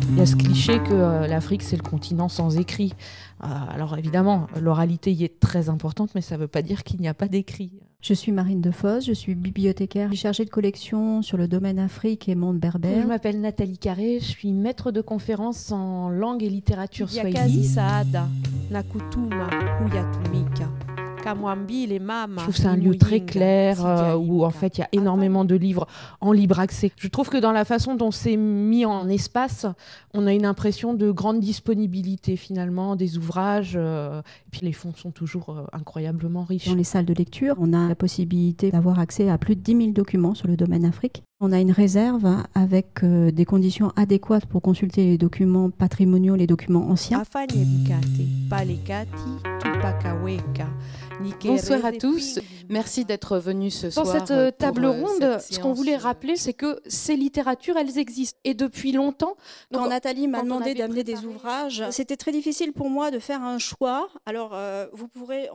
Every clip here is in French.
Il y a ce cliché que l'Afrique, c'est le continent sans écrit. Alors évidemment, l'oralité y est très importante, mais ça ne veut pas dire qu'il n'y a pas d'écrit. Je suis Marine Defosse, je suis bibliothécaire chargée de collection sur le domaine Afrique et monde berbère. Je m'appelle Nathalie Carré, je suis maître de conférences en langue et littérature swahili. Yakazi Saada, Nakutuma, Huyatumika. Je trouve que c'est un lieu très clair où en fait il y a énormément de livres en libre accès. Je trouve que dans la façon dont c'est mis en espace, on a une impression de grande disponibilité finalement des ouvrages. Et puis les fonds sont toujours incroyablement riches. Dans les salles de lecture, on a la possibilité d'avoir accès à plus de 10 000 documents sur le domaine Afrique. On a une réserve avec des conditions adéquates pour consulter les documents patrimoniaux, les documents anciens. Bonsoir à tous, merci d'être venus ce soir. Dans cette table ronde, ce qu'on voulait rappeler, c'est que ces littératures, elles existent. Et depuis longtemps... Quand Nathalie m'a demandé d'amener des ouvrages, c'était très difficile pour moi de faire un choix. Alors,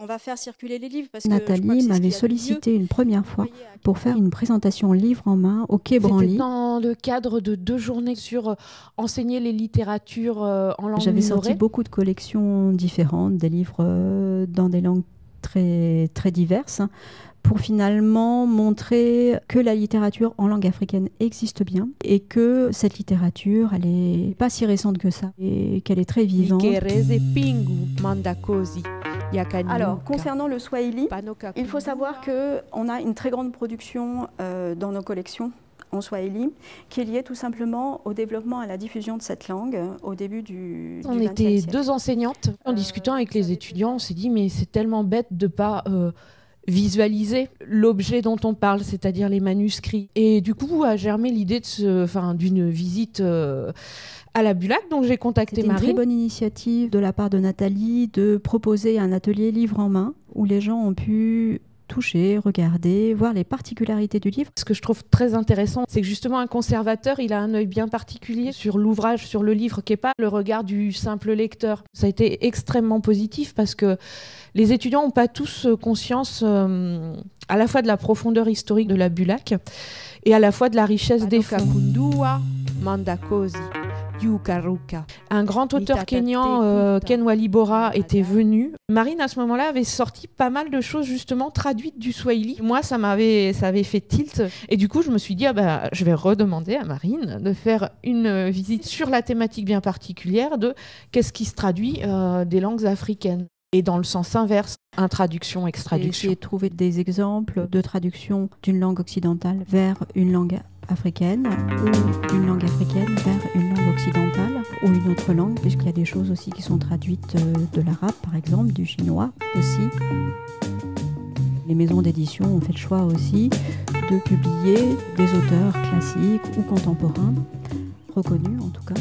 on va faire circuler les livres. Parce que Nathalie m'avait sollicité une première fois pour faire une présentation livre en main au Quai Branly. C'était dans le cadre de 2 journées sur enseigner les littératures en langue J'avais minorée. sorti beaucoup de collections différentes, des livres dans des langues très, très diverses, pour finalement montrer que la littérature en langue africaine existe bien et que cette littérature, elle n'est pas si récente que ça et qu'elle est très vivante. Alors, concernant le swahili, il faut savoir qu'on a une très grande production dans nos collections en swahili, qui est liée tout simplement au développement et à la diffusion de cette langue au début du On XXe était siècle. 2 enseignantes. En discutant avec les étudiants, on s'est dit mais c'est tellement bête de ne pas visualiser l'objet dont on parle, c'est-à-dire les manuscrits. Et du coup, a germé l'idée d'une visite à la Bulac, donc j'ai contacté C'était une Marine. très bonne initiative de la part de Nathalie de proposer un atelier livre en main où les gens ont pu toucher, regarder, voir les particularités du livre. Ce que je trouve très intéressant, c'est que justement un conservateur, il a un œil bien particulier sur l'ouvrage, sur le livre, qui n'est pas le regard du simple lecteur. Ça a été extrêmement positif parce que les étudiants n'ont pas tous conscience à la fois de la profondeur historique de la Bulac et à la fois de la richesse des fonds. Un grand auteur kényan, Ken Walibora, était venu. Marine, à ce moment-là, avait sorti pas mal de choses justement traduites du swahili. Moi, ça avait fait tilt. Et du coup, je me suis dit, je vais redemander à Marine de faire une visite sur la thématique bien particulière de qu'est-ce qui se traduit des langues africaines. Et dans le sens inverse, intraduction, extraduction. J'ai essayé de trouver des exemples de traduction d'une langue occidentale vers une langue africaine ou d'une langue africaine vers une langue occidentale ou une autre langue, puisqu'il y a des choses aussi qui sont traduites de l'arabe, par exemple, du chinois aussi. Les maisons d'édition ont fait le choix aussi de publier des auteurs classiques ou contemporains, reconnus en tout cas.